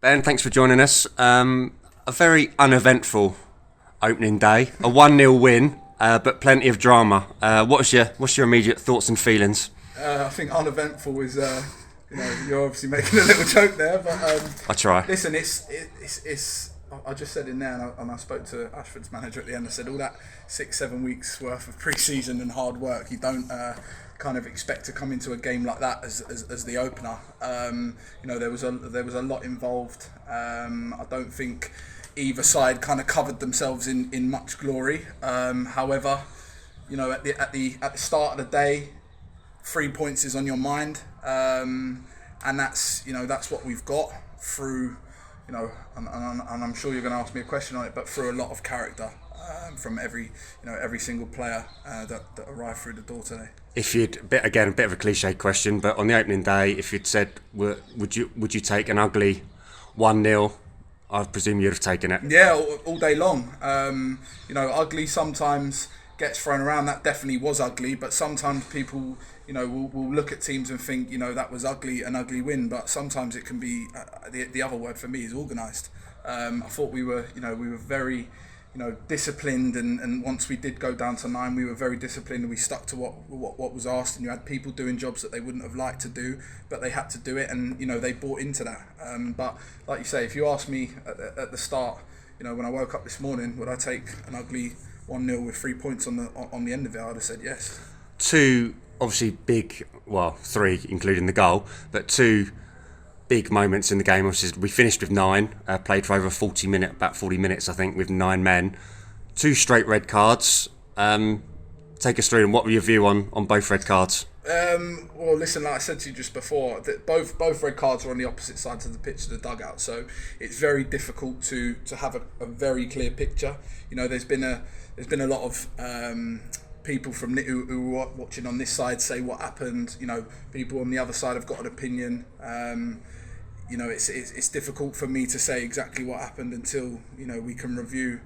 Ben, thanks for joining us. A very uneventful opening day, a 1-0 win, but plenty of drama. What's your immediate thoughts and feelings? I think uneventful is, you're obviously making a little joke there, but I try. listen, it's. I just said in there, and I spoke to Ashford's manager at the end. I said all that 6-7 weeks worth of pre-season and hard work, you don't kind of expect to come into a game like that as the opener. There was a lot involved. I don't think either side kind of covered themselves in much glory. However, at the start of the day, 3 points is on your mind, and that's what we've got through. And I'm sure you're going to ask me a question on it, but through a lot of character from every single player that arrived through the door today. If you'd a bit of a cliche question, but on the opening day, if you'd said, would you take an ugly 1-0? I presume you'd have taken it. Yeah, all day long. Ugly sometimes gets thrown around. That definitely was ugly, but sometimes people, will look at teams and think, that was ugly, an ugly win. But sometimes it can be the other word for me is organised. I thought we were very, disciplined, and once we did go down to 9, we were very disciplined and we stuck to what was asked. And you had people doing jobs that they wouldn't have liked to do, but they had to do it, and they bought into that. But like you say, if you asked me at the start, when I woke up this morning, would I take an ugly 1-0 with 3 points on the end of it? I'd have said yes. Two obviously big, well, three including the goal, but two big moments in the game. Obviously, we finished with 9, played for over about 40 minutes, I think, with 9 men. 2 straight red cards. Take us through, and what were your view on both red cards? Well, listen, like I said to you just before, that both red cards are on the opposite sides of the pitch to the dugout, so it's very difficult to have a very clear picture. There's been a lot of people who were watching on this side say what happened. People on the other side have got an opinion. It's difficult for me to say exactly what happened until we can review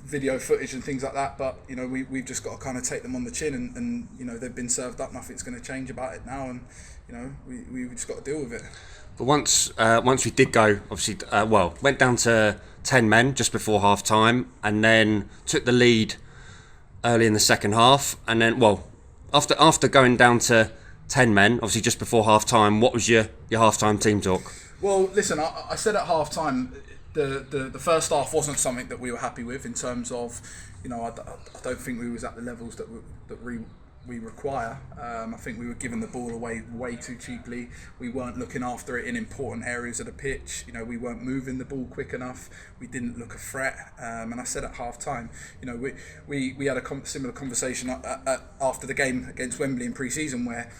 video footage and things like that. But we've just got to kind of take them on the chin, and they've been served up. Nothing's going to change about it now, and we just got to deal with it. But once we did go, obviously, went down to 10 men just before half time, and then took the lead early in the second half, and then after going down to 10 men, obviously just before half time, what was your half time team talk? Well, listen, I said at half time the first half wasn't something that we were happy with in terms of I don't think we was at the levels that we require. I think we were giving the ball away way too cheaply. We weren't looking after it in important areas of the pitch. We weren't moving the ball quick enough. We didn't look a threat. And I said at half time, we had a similar conversation after the game against Wembley in pre-season, where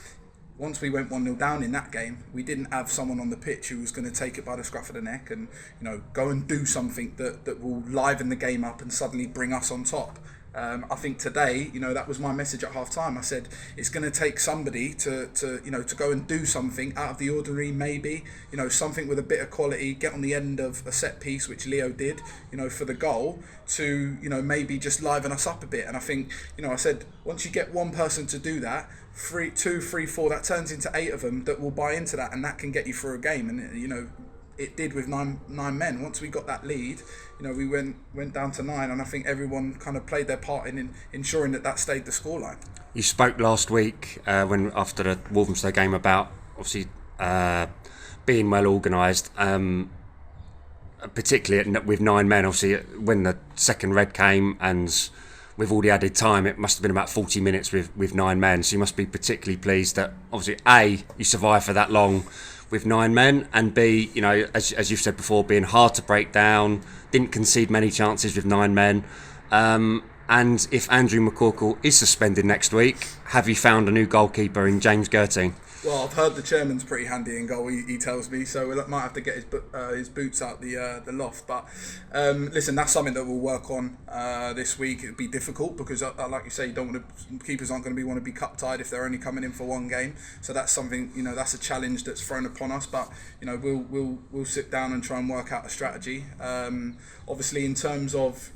once we went 1-0 down in that game, we didn't have someone on the pitch who was going to take it by the scruff of the neck and go and do something that will liven the game up and suddenly bring us on top. I think today, that was my message at half time. I said it's going to take somebody to go and do something out of the ordinary, maybe, something with a bit of quality, get on the end of a set piece, which Leo did, for the goal, to, maybe just liven us up a bit. And I think, I said, once you get one person to do that, 2, 3, 4, that turns into 8 of them that will buy into that, and that can get you through a game. And, it did with nine men. Once we got that lead, we went down to 9, and I think everyone kind of played their part in ensuring that stayed the scoreline. You spoke last week after the Walthamstow game about obviously being well organised, particularly with 9 men. Obviously, when the second red came and with all the added time, it must have been about 40 minutes with 9 men. So you must be particularly pleased that obviously A, you survived for that long with 9 men, and B, as you've said before, being hard to break down, didn't concede many chances with 9 men. And if Andrew McCorkle is suspended next week, have you found a new goalkeeper in James Gerting? Well, I've heard the chairman's pretty handy in goal, he tells me, so we might have to get his boots out the loft. But listen, that's something that we'll work on this week. It'll be difficult because, like you say, keepers aren't going to want to be cup tied if they're only coming in for one game. So that's something, that's a challenge that's thrown upon us. But we'll sit down and try and work out a strategy. Obviously, in terms of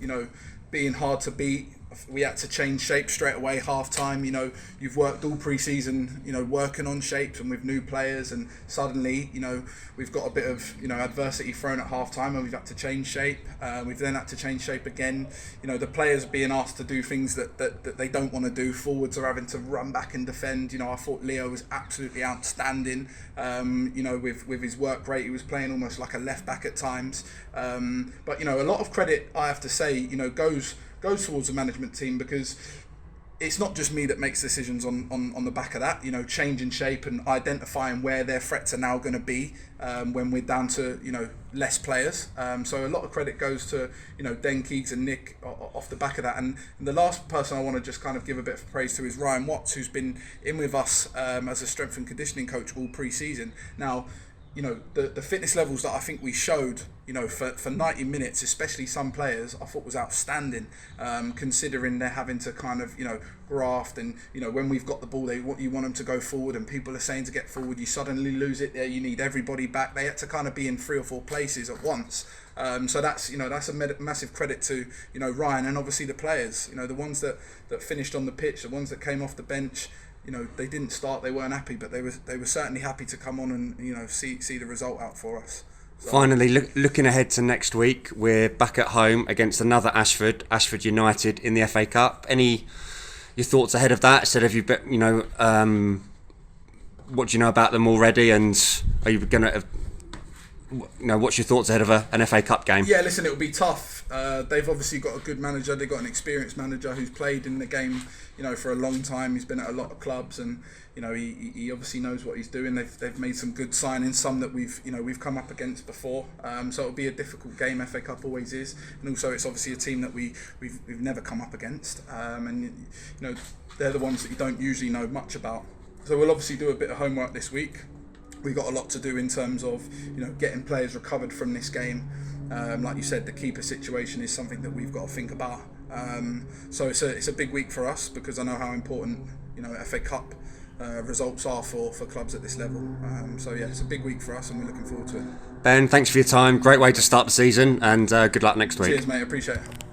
being hard to beat, I we had to change shape straight away, half time. You know, you've worked all pre-season, you know, working on shapes and with new players, and suddenly, you know, we've got a bit of, you know, adversity thrown at half time and we've had to change shape. We've then had to change shape again. You know, the players are being asked to do things that they don't want to do. Forwards are having to run back and defend. You know, I thought Leo was absolutely outstanding. You know, with his work rate, he was playing almost like a left back at times. But, you know, a lot of credit, I have to say, you know, goes towards the management team, because it's not just me that makes decisions on the back of that. You know, changing shape and identifying where their threats are now going to be when we're down to, you know, less players. So a lot of credit goes to, you know, Den Keegs and Nick off the back of that. And the last person I want to just kind of give a bit of praise to is Ryan Watts, who's been in with us as a strength and conditioning coach all pre-season. Now, you know, the fitness levels that I think we showed, you know, for 90 minutes, especially some players, I thought was outstanding, considering they're having to kind of, you know, graft, and, you know, when we've got the ball, you want them to go forward, and people are saying to get forward, you suddenly lose it there, you need everybody back. They had to kind of be in 3 or 4 places at once. So that's, you know, that's a massive credit to, you know, Ryan, and obviously the players, you know, the ones that finished on the pitch, the ones that came off the bench. You know, they didn't start, they weren't happy, but they were certainly happy to come on and, you know, see the result out for us. So. Finally, looking ahead to next week, we're back at home against another Ashford United in the FA Cup. Your thoughts ahead of that? Instead of what do you know about them already, and are you going to, you know, what's your thoughts ahead of an FA Cup game? Yeah, listen, it'll be tough. They've obviously got a good manager. They've got an experienced manager who's played in the game, you know, for a long time. He's been at a lot of clubs, and, you know, he obviously knows what he's doing. They've made some good signings, some that we've come up against before. So it'll be a difficult game. FA Cup always is, and also it's obviously a team that we've never come up against. And, you know, they're the ones that you don't usually know much about. So we'll obviously do a bit of homework this week. We've got a lot to do in terms of, you know, getting players recovered from this game. Like you said, the keeper situation is something that we've got to think about. So it's a big week for us, because I know how important, you know, FA Cup results are for clubs at this level. So yeah, it's a big week for us, and we're looking forward to it. Ben, thanks for your time. Great way to start the season, and good luck next week. Cheers, mate. Appreciate it.